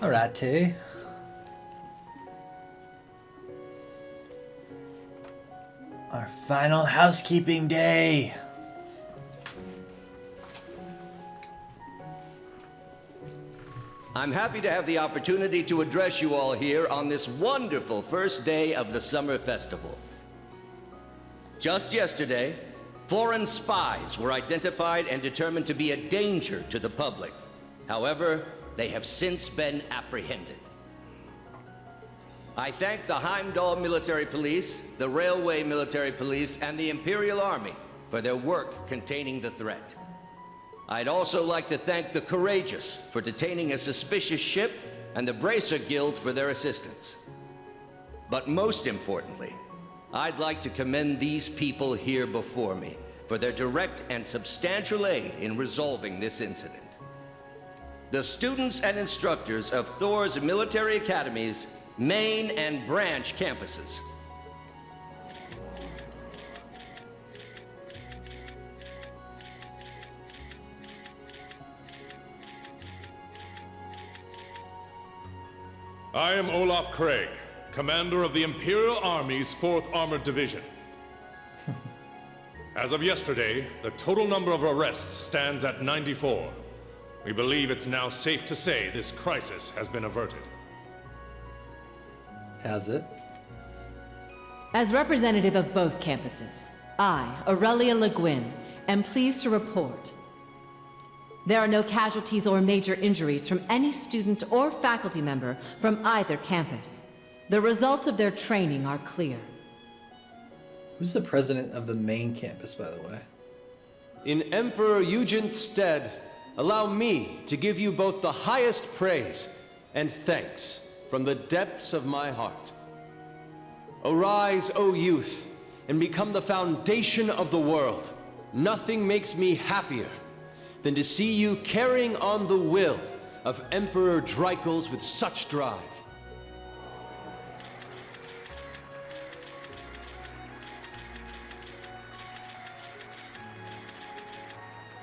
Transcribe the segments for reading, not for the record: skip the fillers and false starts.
Alright, T. Our final housekeeping day. I'm happy to have the opportunity to address you all here on this wonderful first day of the Summer Festival. Just yesterday, foreign spies were identified and determined to be a danger to the public. However, they have since been apprehended. I thank the Heimdall Military Police, the Railway Military Police, and the Imperial Army for their work containing the threat. I'd also like to thank the Courageous for detaining a suspicious ship and the Bracer Guild for their assistance. But most importantly, I'd like to commend these people here before me for their direct and substantial aid in resolving this incident. The students and instructors of Thor's military academies, main and branch campuses. I am Olaf Craig, commander of the Imperial Army's 4th Armored Division. As of yesterday, the total number of arrests stands at 94. We believe it's now safe to say this crisis has been averted. Has it? As representative of both campuses, I, Aurelia Le Guin, am pleased to report there are no casualties or major injuries from any student or faculty member from either campus. The results of their training are clear. Who's the president of the main campus, by the way? In Emperor Eugen's stead, allow me to give you both the highest praise and thanks from the depths of my heart. Arise, O youth, and become the foundation of the world. Nothing makes me happier than to see you carrying on the will of Emperor Dreikels with such drive.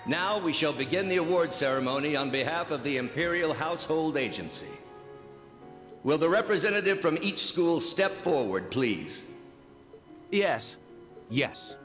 Now we shall begin the award ceremony on behalf of the Imperial Household Agency. Will the representative from each school step forward, please? Yes. Yes.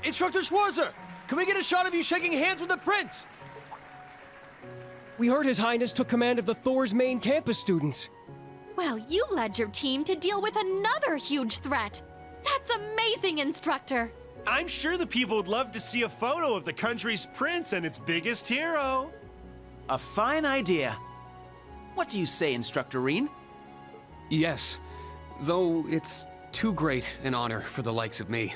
Instructor Schwarzer, can we get a shot of you shaking hands with the Prince? We heard His Highness took command of the Thor's main campus students. Well, you led your team to deal with another huge threat. That's amazing, Instructor. I'm sure the people would love to see a photo of the country's prince and its biggest hero. A fine idea. What do you say, Instructor Reen? Yes, though it's too great an honor for the likes of me.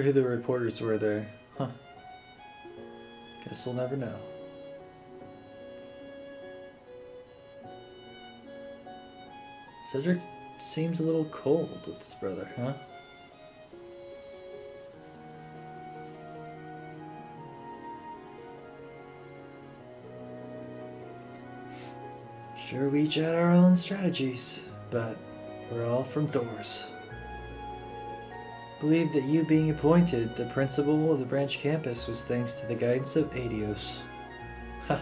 Wonder who the reporters were there. Huh. Guess we'll never know. Cedric seems a little cold with his brother, huh? Sure, we each had our own strategies, but we're all from Thor's. believe that you being appointed the principal of the branch campus was thanks to the guidance of Adios. Ha!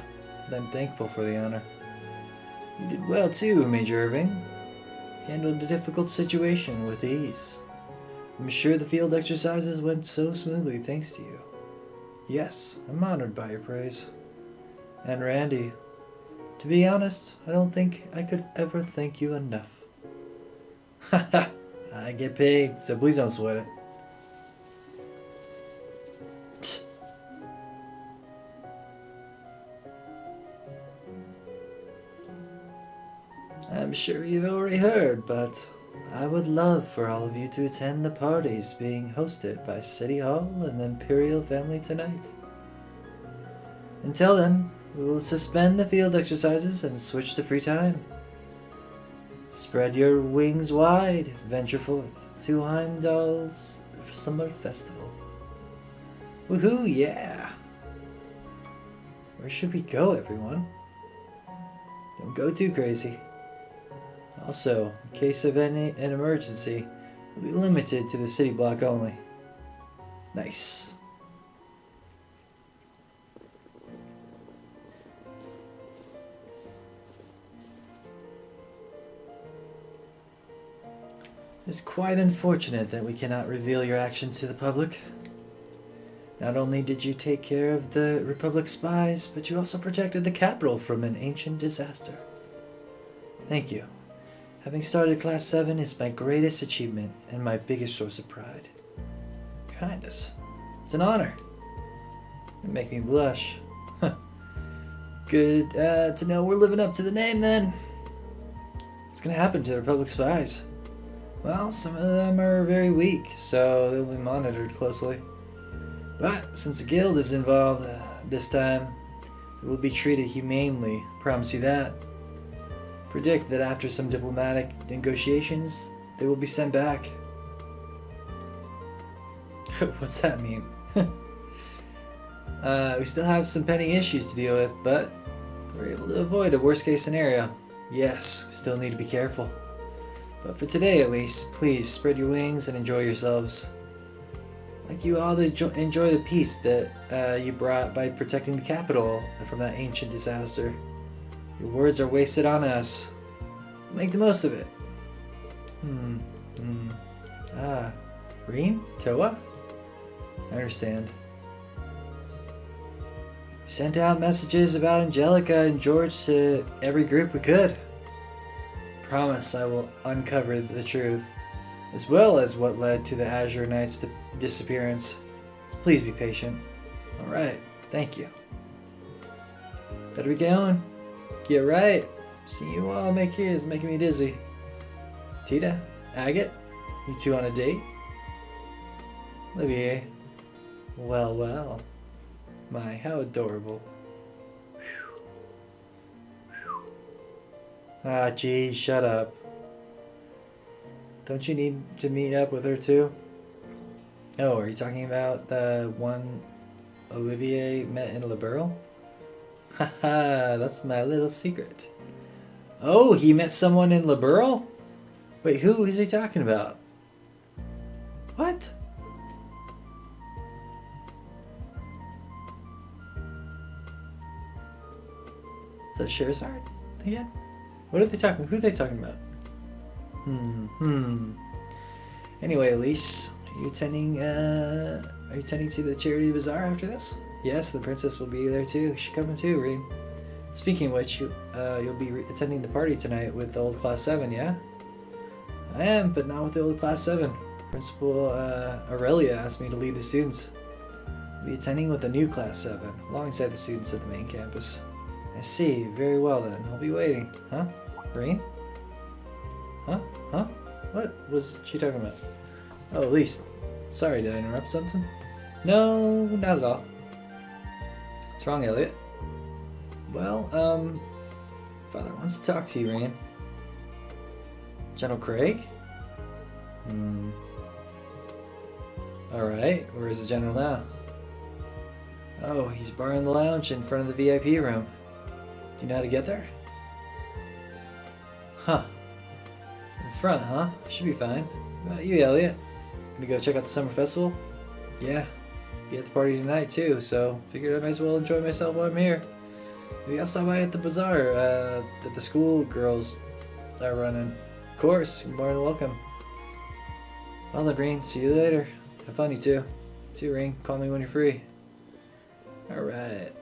I'm thankful for the honor. You did well too, Major Irving. Handled a difficult situation with ease. I'm sure the field exercises went so smoothly thanks to you. Yes, I'm honored by your praise. And Randy, to be honest, I don't think I could ever thank you enough. Haha, I get paid, so please don't sweat it. Psst. I'm sure you've already heard, but I would love for all of you to attend the parties being hosted by City Hall and the Imperial family tonight. Until then, we will suspend the field exercises and switch to free time. Spread your wings wide, venture forth to Heimdall's summer festival. Woohoo, yeah! Where should we go, everyone? Don't go too crazy. Also, in case of an emergency, we'll be limited to the city block only. Nice. It's quite unfortunate that we cannot reveal your actions to the public. Not only did you take care of the Republic spies, but you also protected the capital from an ancient disaster. Thank you. Having started Class 7 is my greatest achievement and my biggest source of pride. Your Highness, it's an honor. You make me blush. Good to know we're living up to the name then. What's gonna happen to the Republic spies? Well, some of them are very weak, so they'll be monitored closely. But since the guild is involved this time, they will be treated humanely, promise you that. Predict that after some diplomatic negotiations, they will be sent back. What's that mean? We still have some pending issues to deal with, but we're able to avoid a worst case scenario. Yes, we still need to be careful. But for today at least, please spread your wings and enjoy yourselves. I'd like you all to enjoy the peace that you brought by protecting the capital from that ancient disaster. Your words are wasted on us. Make the most of it. Reem? Toa? I understand. We sent out messages about Angelica and George to every group we could. Promise I will uncover the truth, as well as what led to the Azure Knight's disappearance. So please be patient. Alright, thank you. Better be going. Get right. See you all make here is making me dizzy. Tita, Agate, you two on a date? Olivier. Well, well. My, how adorable. Ah, geez, shut up. Don't you need to meet up with her too? Oh, are you talking about the one Olivier met in Liberl? Haha, that's my little secret. Oh, he met someone in Liberl? Wait, who is he talking about? What? Is that Sherazard again? What are they talking? Who are they talking about? Anyway, Elise, are you attending to the charity bazaar after this? Yes, the princess will be there too. She's coming too, Reem. Speaking of which, you'll be attending the party tonight with the old Class 7, yeah? I am, but not with the old Class 7. Principal Aurelia asked me to lead the students. I'll be attending with the new Class 7, alongside the students at the main campus. I see. Very well then. I'll be waiting. Huh? Rain? Huh? Huh? What was she talking about? Oh, at least. Sorry, did I interrupt something? No, not at all. What's wrong, Elliot? Well, Father wants to talk to you, Rain. General Craig? Alright, where is the General now? Oh, he's barring the lounge in front of the VIP room. Do you know how to get there? Huh. In front, huh? Should be fine. What about you, Elliot? Gonna go check out the summer festival? Yeah. Be at the party tonight too, so figured I might as well enjoy myself while I'm here. Maybe I'll stop by at the bazaar that the school girls are running. Of course, you're more than welcome. Well then, Reen, see you later. Have fun, you too. See you, Reen. Call me when you're free. Alright.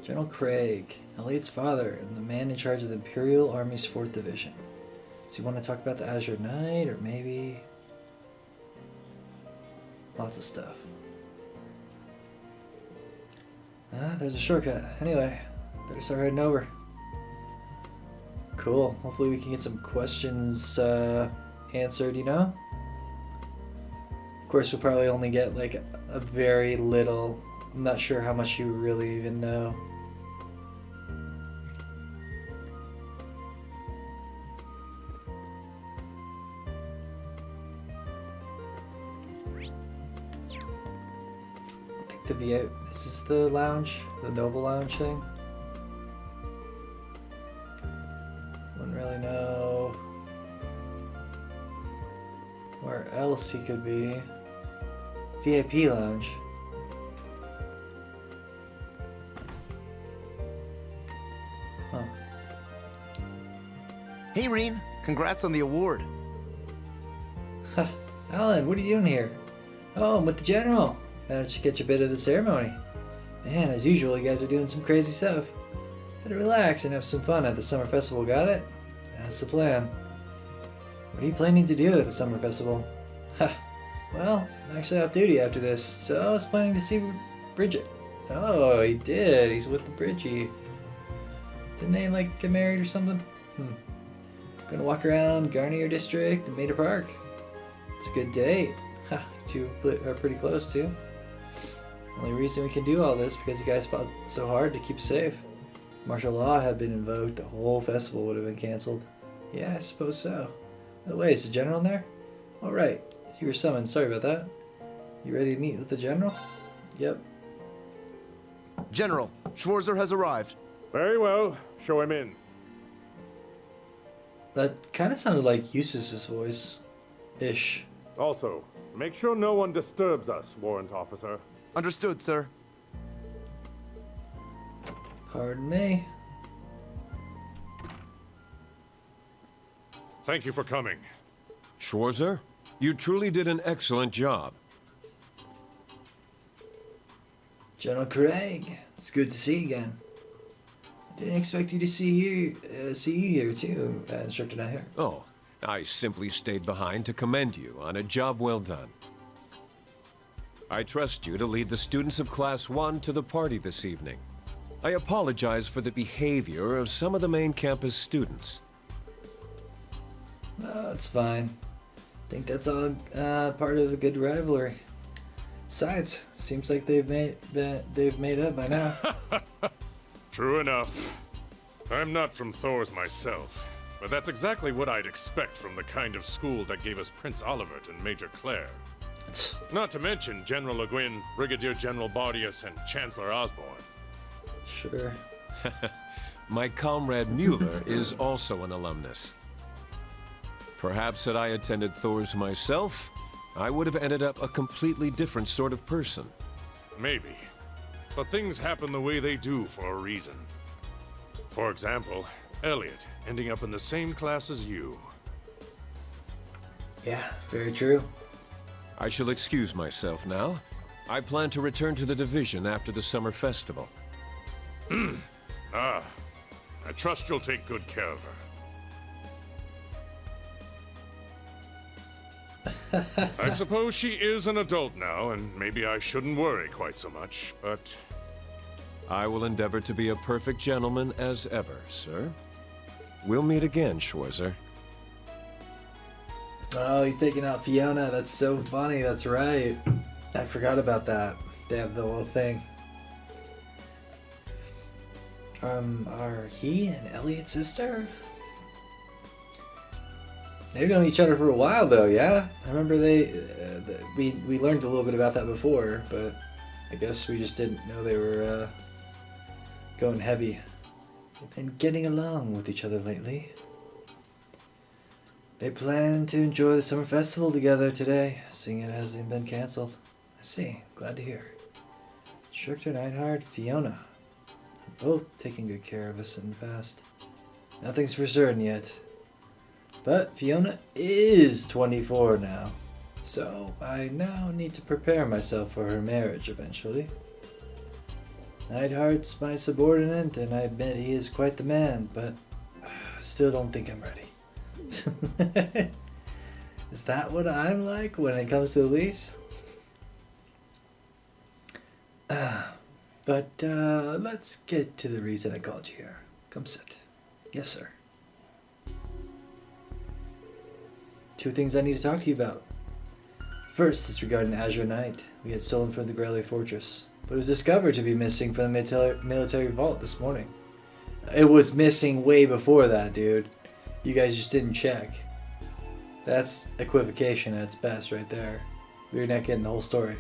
General Craig, Elliot's father, and the man in charge of the Imperial Army's 4th Division. So you want to talk about the Azure Knight, or maybe... Lots of stuff. There's a shortcut. Anyway, better start heading over. Cool. Hopefully we can get some questions answered, you know? Of course, we'll probably only get like a very little. I'm not sure how much you really even know. I think the VA. This is the lounge, the Noble Lounge thing. Wouldn't really know where else he could be. VIP lounge. Huh. Hey, Reen. Congrats on the award. Alan, what are you doing here? Oh, I'm with the general. Managed to catch a bit of the ceremony. Man, as usual, you guys are doing some crazy stuff. Better relax and have some fun at the summer festival, got it? That's the plan. What are you planning to do at the summer festival? Well, I'm actually off duty after this, so I was planning to see Bridget. Oh, he did. He's with the Bridgie. Didn't they like get married or something? Gonna walk around Garnier District and Mater Park. It's a good date. You two are pretty close too. Only reason we can do all this because you guys fought so hard to keep safe. Martial law had been invoked, the whole festival would have been canceled. Yeah, I suppose so. By the way, is the general in there? All right, you were summoned. Sorry about that. You ready to meet with the general? Yep. General, Schwarzer has arrived. Very well. Show him in. That kind of sounded like Eustace's voice. Ish. Also, make sure no one disturbs us, warrant officer. Understood, sir. Pardon me. Thank you for coming. Schwarzer, you truly did an excellent job. General Craig, it's good to see you again. I didn't expect you to see you here too, Instructor Nair. Oh, I simply stayed behind to commend you on a job well done. I trust you to lead the students of Class 1 to the party this evening. I apologize for the behavior of some of the main campus students. Oh, it's fine. I think that's all part of a good rivalry. Besides, seems like they've made up by now. True enough. I'm not from Thor's myself, but that's exactly what I'd expect from the kind of school that gave us Prince Olivert and Major Claire. Not to mention General Le Guin, Brigadier General Bardius, and Chancellor Osborne. Sure. My comrade Mueller is also an alumnus. Perhaps had I attended Thor's myself, I would have ended up a completely different sort of person. Maybe. But things happen the way they do for a reason. For example, Elliot ending up in the same class as you. Yeah, very true. I shall excuse myself now. I plan to return to the division after the summer festival. I trust you'll take good care of her. I suppose she is an adult now, and maybe I shouldn't worry quite so much, but... I will endeavor to be a perfect gentleman as ever, sir. We'll meet again, Schwarzer. Oh, he's taking out Fiona. That's so funny. That's right. I forgot about that. They have the whole thing. Are he and Elliot's sister? They've known each other for a while, though. Yeah, I remember we learned a little bit about that before, but I guess we just didn't know they were going heavy. been getting along with each other lately. They plan to enjoy the summer festival together today, seeing it hasn't been cancelled. I see. Glad to hear. Instructor Neidhart, Fiona. Both taking good care of us in the past. Nothing's for certain yet. But Fiona is 24 now. So I now need to prepare myself for her marriage eventually. Neidhart's my subordinate, and I admit he is quite the man, but I still don't think I'm ready. Is that what I'm like when it comes to Elise? But let's get to the reason I called you here. Come sit. Yes, sir. 2 things I need to talk to you about. First is regarding the Azure Knight we had stolen from the Grelly Fortress, but it was discovered to be missing from the military vault this morning. It was missing way before that, dude. You guys just didn't check. That's equivocation at its best right there. We're not getting the whole story,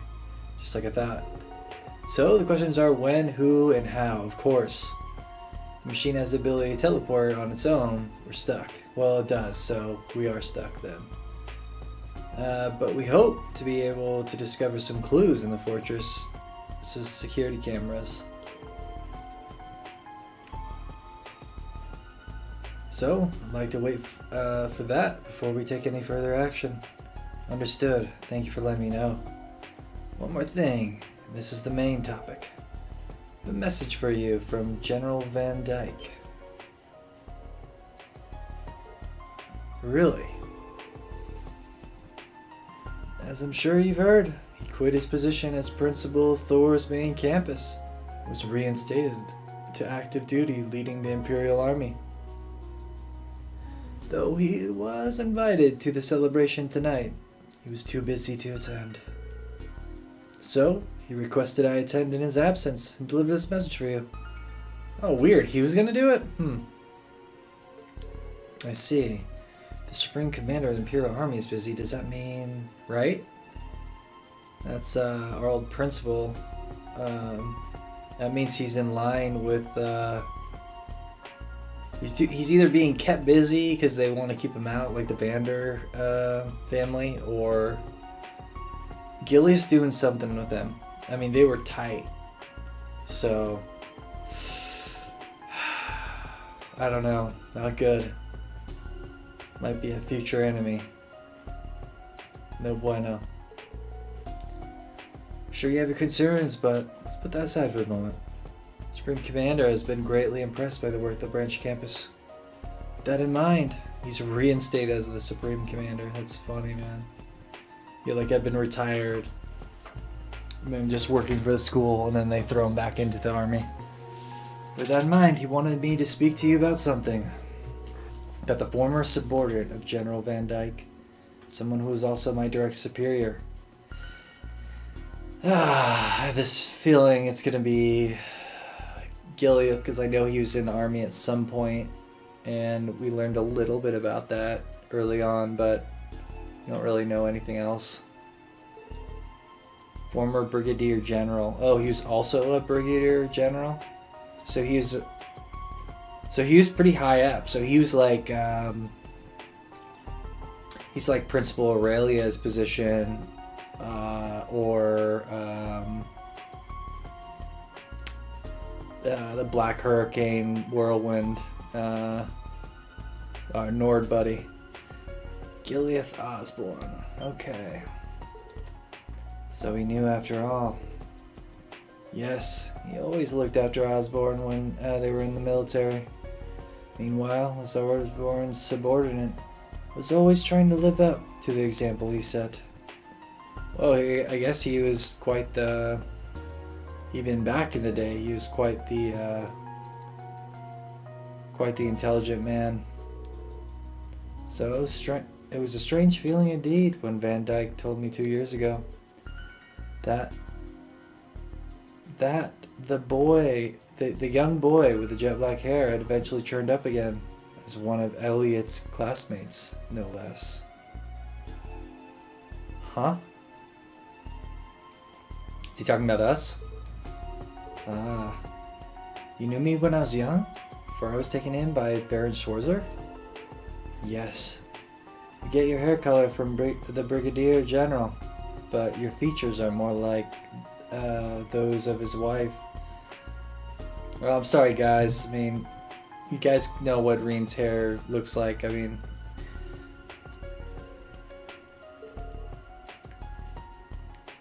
just like I thought. So the questions are when, who, and how, of course. The machine has the ability to teleport on its own. We're stuck. Well, it does, so we are stuck then. But we hope to be able to discover some clues in the fortress' security cameras. So, I'd like to wait for that before we take any further action. Understood. Thank you for letting me know. One more thing. This is the main topic. A message for you from General Van Dyke. Really? As I'm sure you've heard, he quit his position as principal of Thor's main campus. Was reinstated to active duty leading the Imperial Army. Though he was invited to the celebration tonight, he was too busy to attend. So, he requested I attend in his absence and deliver this message for you. Oh, weird. He was gonna do it? I see. The Supreme Commander of the Imperial Army is busy. Does that mean... right? That's our old principal. That means he's in line with... He's either being kept busy because they want to keep him out, like the Vander family, or Gilius doing something with them. I mean, they were tight. So, I don't know. Not good. Might be a future enemy. No bueno. Sure you have your concerns, but let's put that aside for the moment. Supreme Commander has been greatly impressed by the work of the branch campus. With that in mind, he's reinstated as the Supreme Commander. That's funny, man. Feel like I've been retired. I'm just working for the school, and then they throw him back into the army. With that in mind, he wanted me to speak to you about something. About the former subordinate of General Van Dyke. Someone who was also my direct superior. I have this feeling it's gonna be Gilius, because I know he was in the army at some point, and we learned a little bit about that early on, but I don't really know anything else. Former Brigadier General. Oh, he was also a Brigadier General? So he was pretty high up. So he was like, he's like Principal Aurelia's position, or the Black Hurricane Whirlwind, our Nord buddy. Gilius Osborne. Okay. So he knew after all. Yes, he always looked after Osborne when they were in the military. Meanwhile, as Osborne's subordinate, was always trying to live up to the example he set. Well, I guess he was quite the... Even back in the day, he was quite the intelligent man. So it was a strange feeling indeed when Van Dyke told me 2 years ago that the boy, the young boy with the jet black hair had eventually turned up again as one of Elliot's classmates, no less. Huh? Is he talking about us? You knew me when I was young? before I was taken in by Baron Schwarzer? Yes. You get your hair color from the Brigadier General, but your features are more like those of his wife. Well, I'm sorry, guys. I mean, you guys know what Reen's hair looks like. I mean,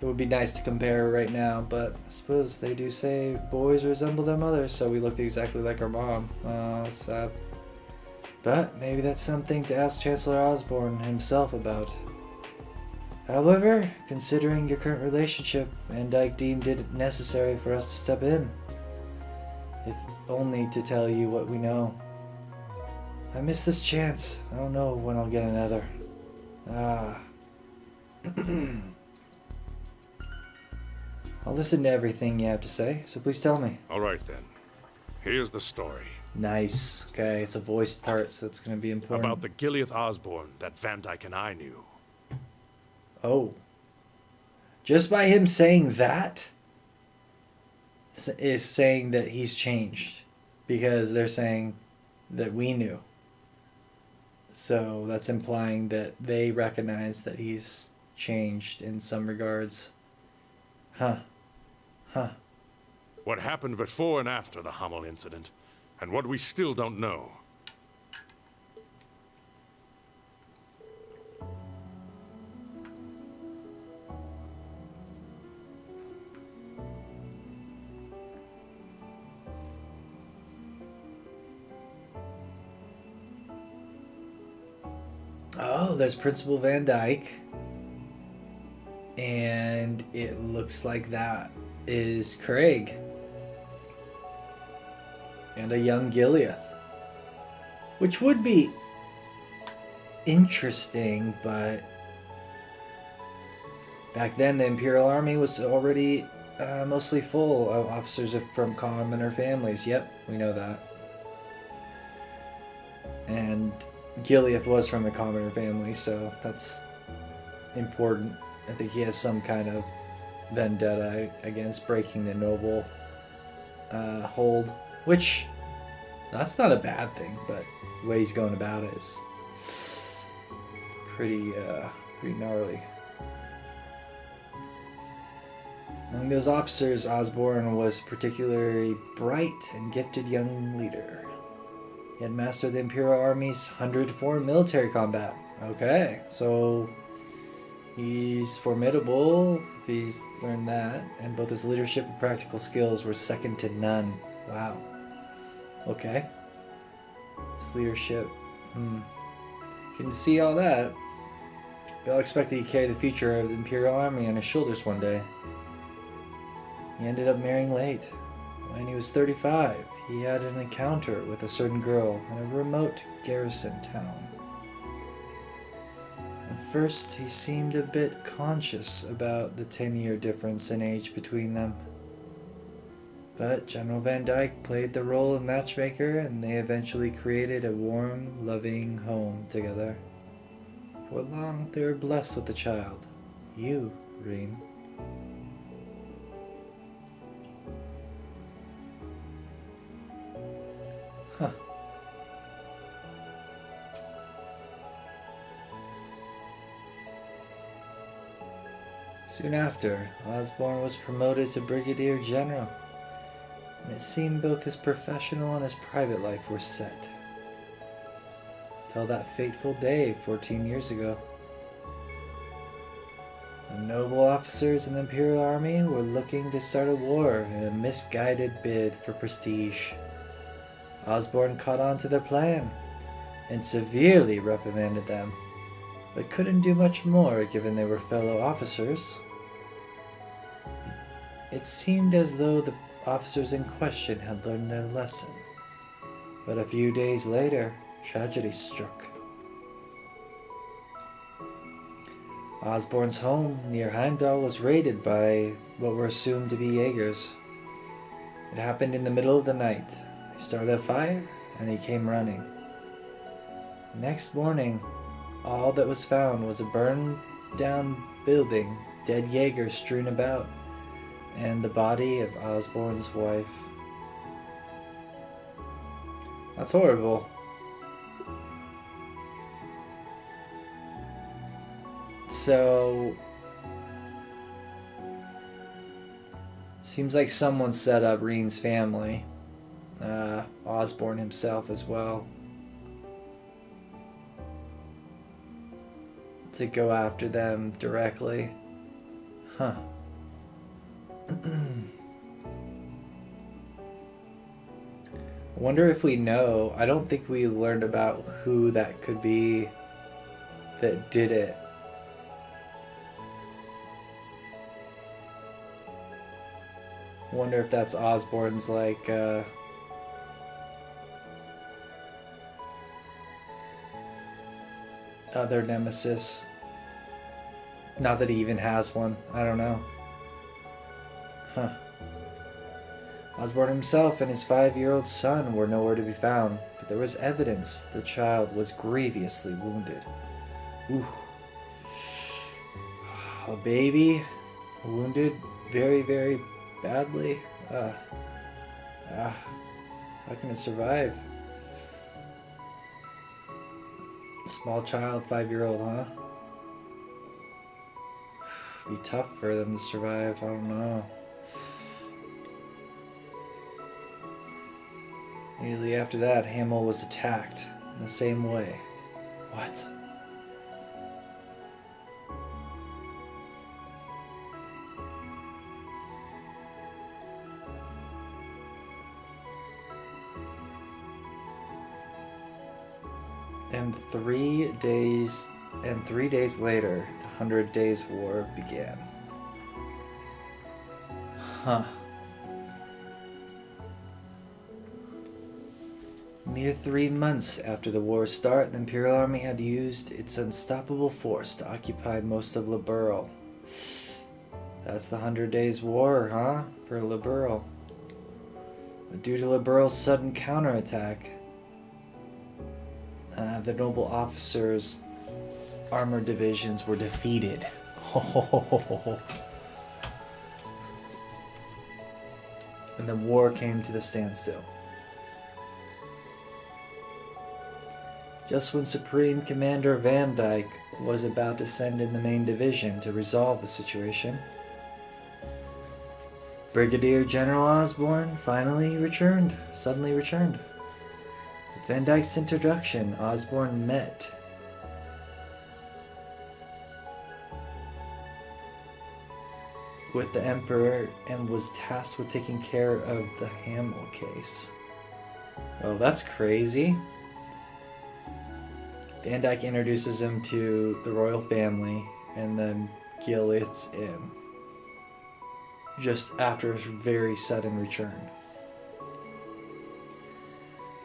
it would be nice to compare right now, but I suppose they do say boys resemble their mothers, so we looked exactly like our mom. Sad. But maybe that's something to ask Chancellor Osborn himself about. However, considering your current relationship, Van Dyke deemed it necessary for us to step in. If only to tell you what we know. I miss this chance. I don't know when I'll get another. I'll listen to everything you have to say, so please tell me. All right then. Here's the story. Nice. Okay, it's a voiced part, so it's going to be important. About the Gileath Osborn that Van Dyke and I knew. Oh. Just by him saying that is saying that he's changed. Because they're saying that we knew. So that's implying that they recognize that he's changed in some regards. Huh. What happened before and after the Hummel incident, and what we still don't know. Oh, there's Principal Van Dyke. And it looks like that is Craig. And a young Gileath. Which would be interesting, but back then the Imperial Army was already mostly full of officers from commoner families. Yep, we know that. And Gileath was from a commoner family, so that's important. I think he has some kind of vendetta against breaking the noble hold, which that's not a bad thing, but the way he's going about it is pretty gnarly. Among those officers, Osborn was a particularly bright and gifted young leader. He had mastered the Imperial Army's 100 foreign military combat. Okay, so he's formidable if he's learned that, and both his leadership and practical skills were second to none. Wow. Okay. His leadership. Can see all that. We all expected he'd carry the future of the Imperial Army on his shoulders one day. He ended up marrying late. When he was 35, he had an encounter with a certain girl in a remote garrison town. At first, he seemed a bit conscious about the 10-year difference in age between them. But General Van Dyke played the role of matchmaker, and they eventually created a warm, loving home together. For long, they were blessed with a child. You, Reen. Huh. Soon after, Osborn was promoted to Brigadier General, and it seemed both his professional and his private life were set. Till that fateful day 14 years ago. The noble officers in the Imperial Army were looking to start a war in a misguided bid for prestige. Osborn caught on to their plan and severely reprimanded them, but couldn't do much more given they were fellow officers. It seemed as though the officers in question had learned their lesson, but a few days later, tragedy struck. Osborn's home near Heimdall was raided by what were assumed to be Jaegers. It happened in the middle of the night. They started a fire, and he came running. Next morning, all that was found was a burned-down building, dead Jaegers strewn about, and the body of Osborn's wife. That's horrible. So seems like someone set up Reen's family. Osborn himself as well. To go after them directly. Huh. I wonder if we know. I don't think we learned about who that could be that did it. I wonder if that's Osborn's like other nemesis. Not that he even has one. I don't know. Huh. Osborn himself and his 5-year-old son were nowhere to be found, but there was evidence the child was grievously wounded. Ooh. A baby wounded very, very badly. How can it survive? Small child, 5-year-old, huh? Be tough for them to survive. I don't know. Immediately after that, Hamill was attacked in the same way. What? And 3 days later, the 100 Days War began. Huh. Mere 3 months after the war's start, the Imperial Army had used its unstoppable force to occupy most of Liberl. That's the 100 Days War, huh? For Liberl. But due to Liberl's sudden counterattack, the noble officers' armored divisions were defeated. And the war came to the standstill. Just when Supreme Commander Van Dyke was about to send in the main division to resolve the situation, Brigadier General Osborn suddenly returned. With Van Dyke's introduction, Osborn met with the Emperor and was tasked with taking care of the Hamill case. Oh, that's crazy. Van Dyke introduces him to the royal family, and then guillotines him just after his very sudden return.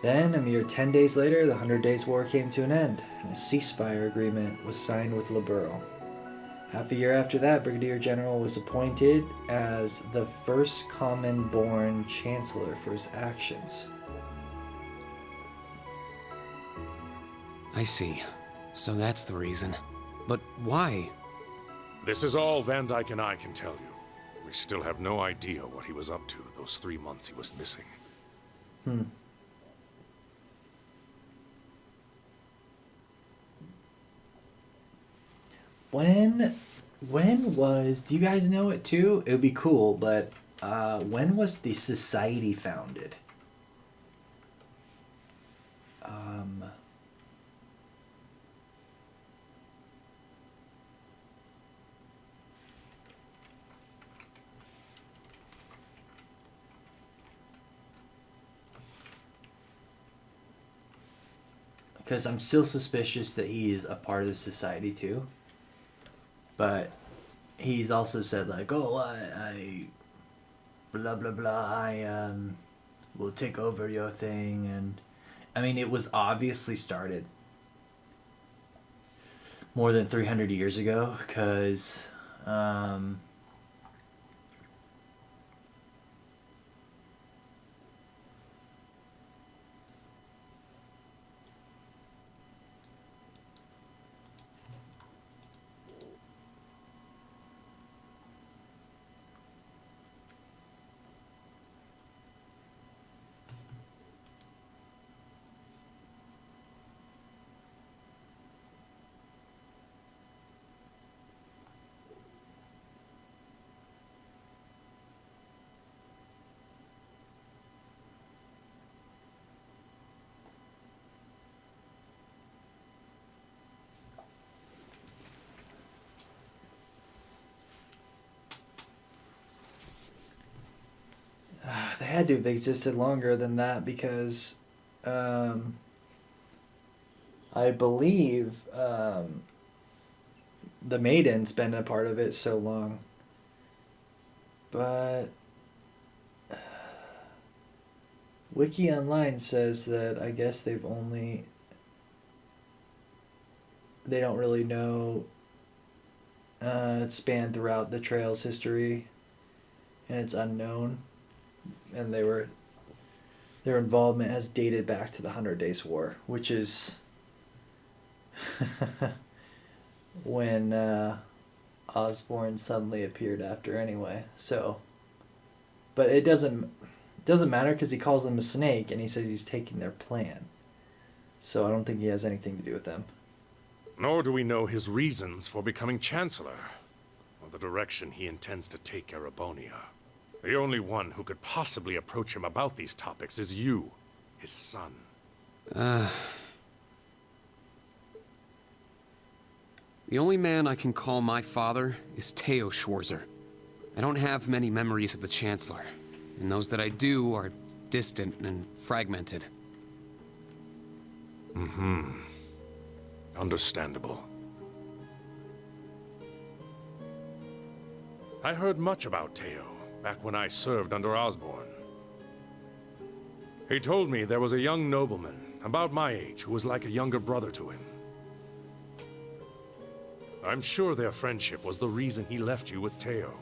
Then, a mere 10 days later, the 100 Days War came to an end, and a ceasefire agreement was signed with Liberl. Half a year after that, Brigadier General was appointed as the first common-born Chancellor for his actions. I see. So that's the reason. But why? This is all Van Dyke and I can tell you. We still have no idea what he was up to those 3 months he was missing. When was, do you guys know it too? It would be cool, but when was the society founded? Because I'm still suspicious that he is a part of society too. But he's also said like, oh, I blah blah blah, I will take over your thing, and I mean it was obviously started more than 300 years ago, because had to have existed longer than that because I believe the Maiden's been a part of it so long. But Wiki Online says that I guess they don't really know it spanned throughout the Trail's history, and it's unknown, and their involvement has dated back to the 100 Days War, which is when Osborn suddenly appeared after anyway. So, but it doesn't matter because he calls them a snake and he says he's taking their plan. So I don't think he has anything to do with them. Nor do we know his reasons for becoming Chancellor, or the direction he intends to take Erebonia. The only one who could possibly approach him about these topics is you, his son. The only man I can call my father is Theo Schwarzer. I don't have many memories of the Chancellor, and those that I do are distant and fragmented. Understandable. I heard much about Theo back when I served under Osborn. He told me there was a young nobleman about my age who was like a younger brother to him. I'm sure their friendship was the reason he left you with Theo.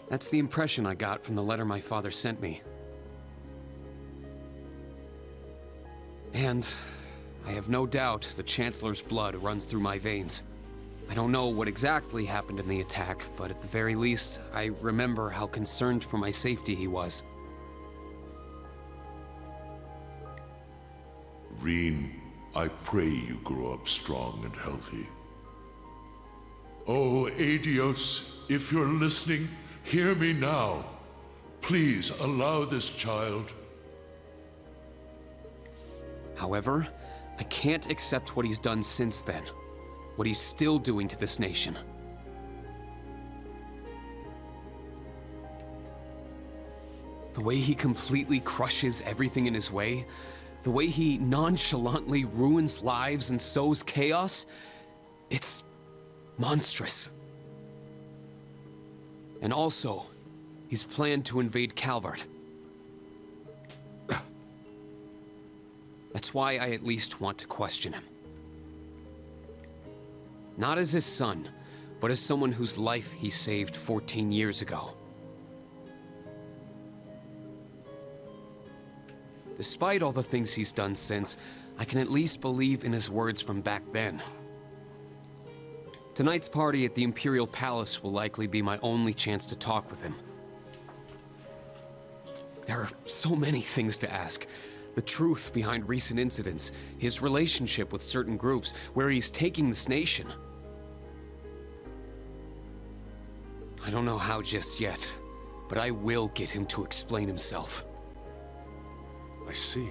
That's the impression I got from the letter my father sent me. And I have no doubt the Chancellor's blood runs through my veins. I don't know what exactly happened in the attack, but at the very least, I remember how concerned for my safety he was. Rean, I pray you grow up strong and healthy. Oh, Adios, if you're listening, hear me now. Please allow this child. However, I can't accept what he's done since then. What he's still doing to this nation. The way he completely crushes everything in his way, the way he nonchalantly ruins lives and sows chaos, it's monstrous. And also, he's planned to invade Calvard. That's why I at least want to question him. Not as his son, but as someone whose life he saved 14 years ago. Despite all the things he's done since, I can at least believe in his words from back then. Tonight's party at the Imperial Palace will likely be my only chance to talk with him. There are so many things to ask. The truth behind recent incidents, his relationship with certain groups, where he's taking this nation. I don't know how just yet, but I will get him to explain himself. I see.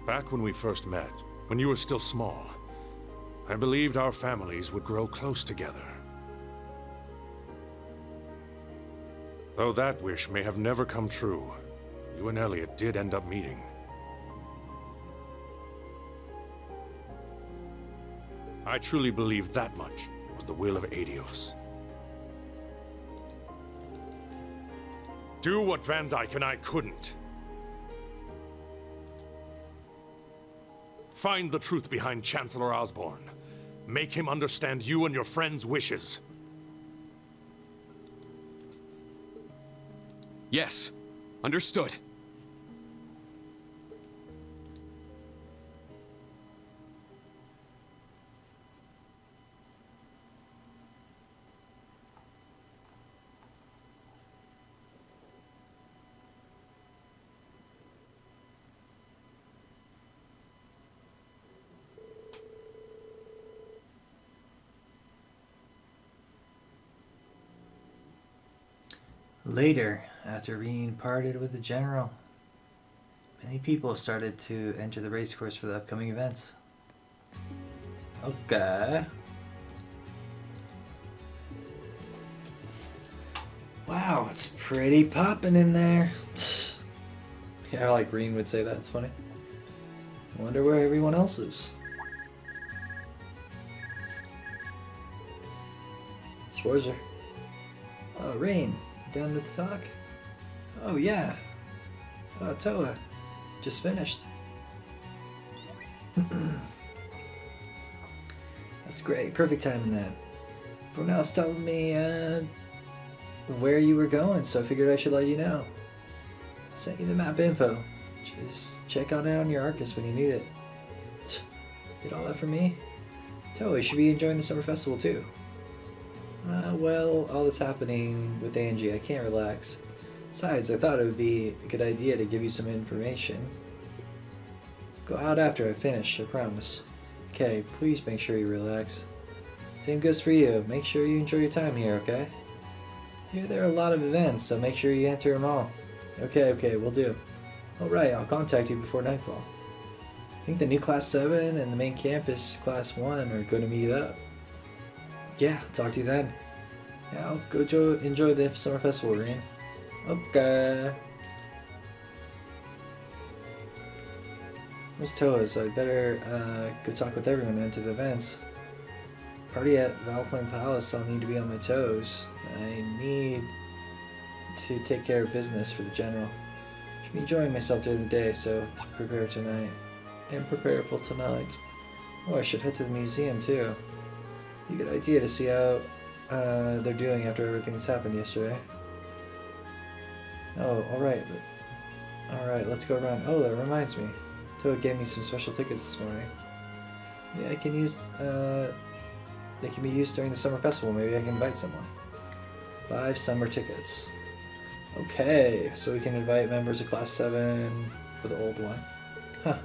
Back when we first met, when you were still small, I believed our families would grow close together. Though that wish may have never come true, you and Elliot did end up meeting. I truly believe that much was the will of Adios. Do what Van Dyke and I couldn't. Find the truth behind Chancellor Osborn. Make him understand you and your friends' wishes. Yes, understood. Later, after Rean parted with the general, many people started to enter the racecourse for the upcoming events. Okay. Wow, it's pretty popping in there. Yeah, like Reen would say that. It's funny. I wonder where everyone else is. Schwarzer. Oh, Reen. Done with the talk? Oh, yeah. Oh, Toa. Just finished. That's great. Perfect timing that. Brunel's telling me where you were going, so I figured I should let you know. Sent you the map info. Just check on it on your Arcus when you need it. Did all that for me? Toa, you should be enjoying the summer festival too. Well, all that's happening with Angie, I can't relax. Besides, I thought it would be a good idea to give you some information. Go out after I finish, I promise. Okay, please make sure you relax. Same goes for you. Make sure you enjoy your time here, okay? Here there are a lot of events, so make sure you enter them all. Okay, will do. Alright, I'll contact you before nightfall. I think the new Class 7 and the main campus Class 1 are going to meet up. Yeah, talk to you then. Yeah, I'll go enjoy the summer festival, Reen. Okay. Where's Toa? So I better go talk with everyone and enter the events. Party at Valflame Palace, I'll need to be on my toes. I need to take care of business for the general. Should be enjoying myself during the day, so to prepare tonight. And prepare for tonight. Oh, I should head to the museum too. Be a good idea to see how they're doing after everything that's happened yesterday. Oh, alright. Alright, let's go around. Oh, that reminds me. Toa gave me some special tickets this morning. Yeah, I can use, they can be used during the summer festival. Maybe I can invite someone. 5 summer tickets. Okay, so we can invite members of Class 7 for the old one. Huh.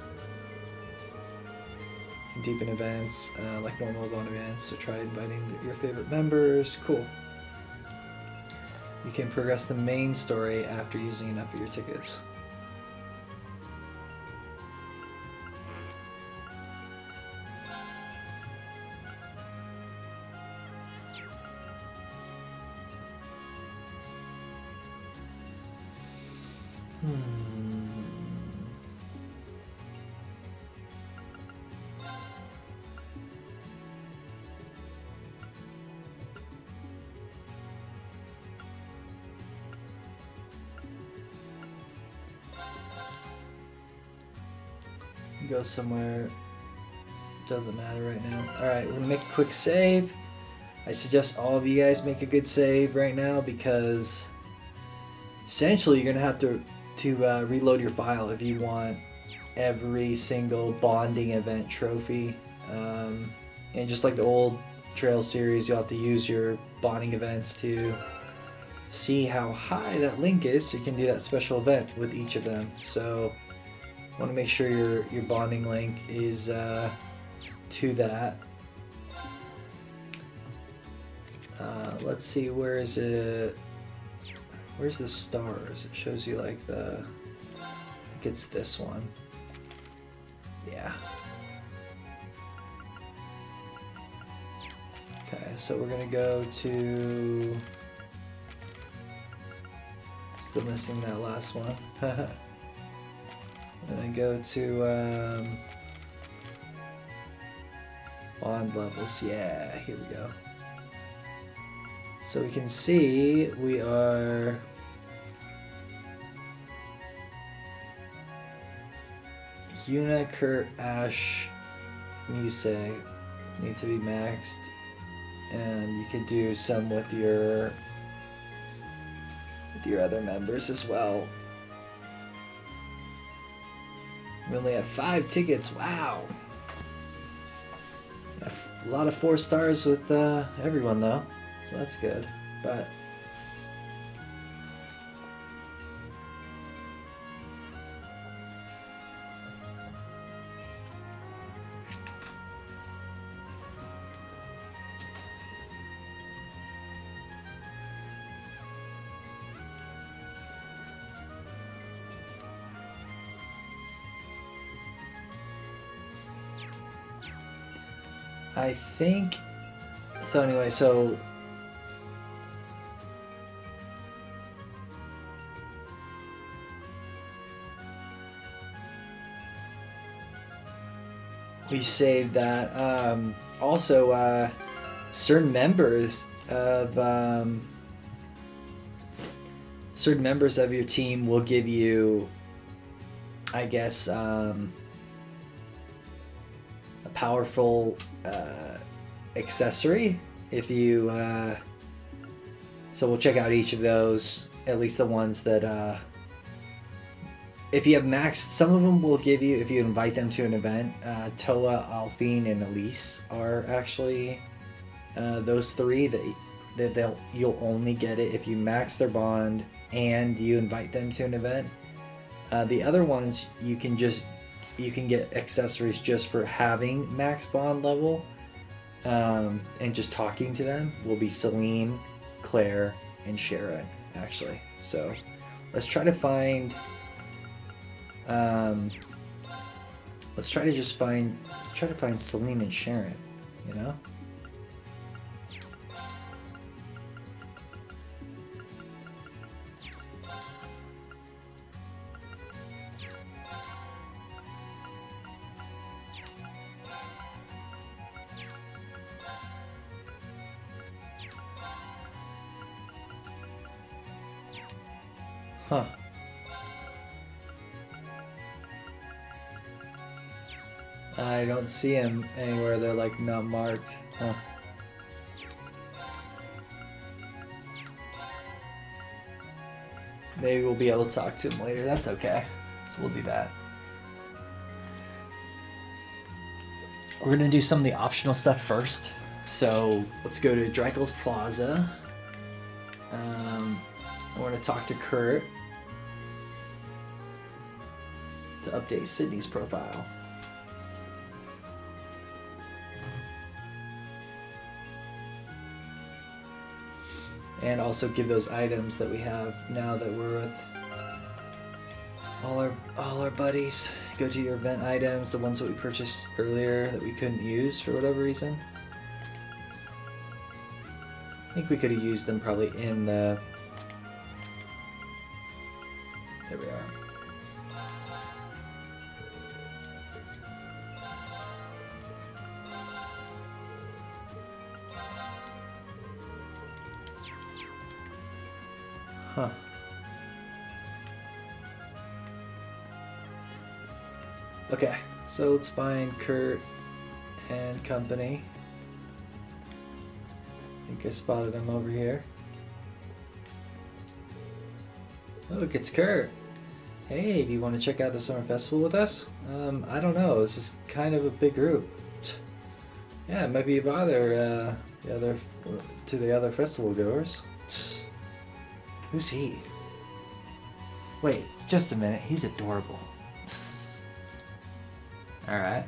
Can deepen events, like normal Bond events, so try inviting your favorite members. Cool. You can progress the main story after using enough of your tickets. Go somewhere, doesn't matter right now. Alright, we're gonna make a quick save. I suggest all of you guys make a good save right now because essentially you're gonna have to reload your file if you want every single bonding event trophy. And just like the old Trail series, you'll have to use your bonding events to see how high that link is so you can do that special event with each of them. So want to make sure your bonding link is to that. Let's see, where is it? Where's the stars? It shows you like the, I think it's this one. Yeah. Okay, so we're gonna go to, still missing that last one. And then go to bond levels. Yeah, here we go. So we can see we are Yuna, Kurt, Ash, Musei need to be maxed, and you could do some with your other members as well. We only have 5 tickets. Wow. A lot of 4 stars with everyone though, so that's good. But I think. So anyway, so. We saved that. Also, certain members of your team will give you, I guess, a powerful accessory. If you, so we'll check out each of those. At least the ones that. If you have max, some of them will give you, if you invite them to an event, Toa, Alphine, and Elise are actually those three that you'll only get it if you max their bond and you invite them to an event. The other ones you can get accessories just for having max bond level, and just talking to them will be Celine, Claire, and Sharon actually. So let's try to find. Let's try to find Celine and Sharon, you know? Huh. I don't see him anywhere. They're like not marked. Huh. Maybe we'll be able to talk to him later. That's okay. So we'll do that. We're gonna do some of the optional stuff first. So let's go to Dreikel's Plaza. I want to talk to Kurt to update Sydney's profile. And also give those items that we have now that we're with all our buddies. Go to your event items, the ones that we purchased earlier that we couldn't use for whatever reason. I think we could have used them probably in the... There we are. Huh. Okay, so let's find Kurt and company. I think I spotted him over here. Look, it's Kurt. Hey, do you want to check out the summer festival with us? I don't know. This is kind of a big group. Yeah, it might be a bother to the other festival goers. Who's he? Wait, just a minute. He's adorable. Alright.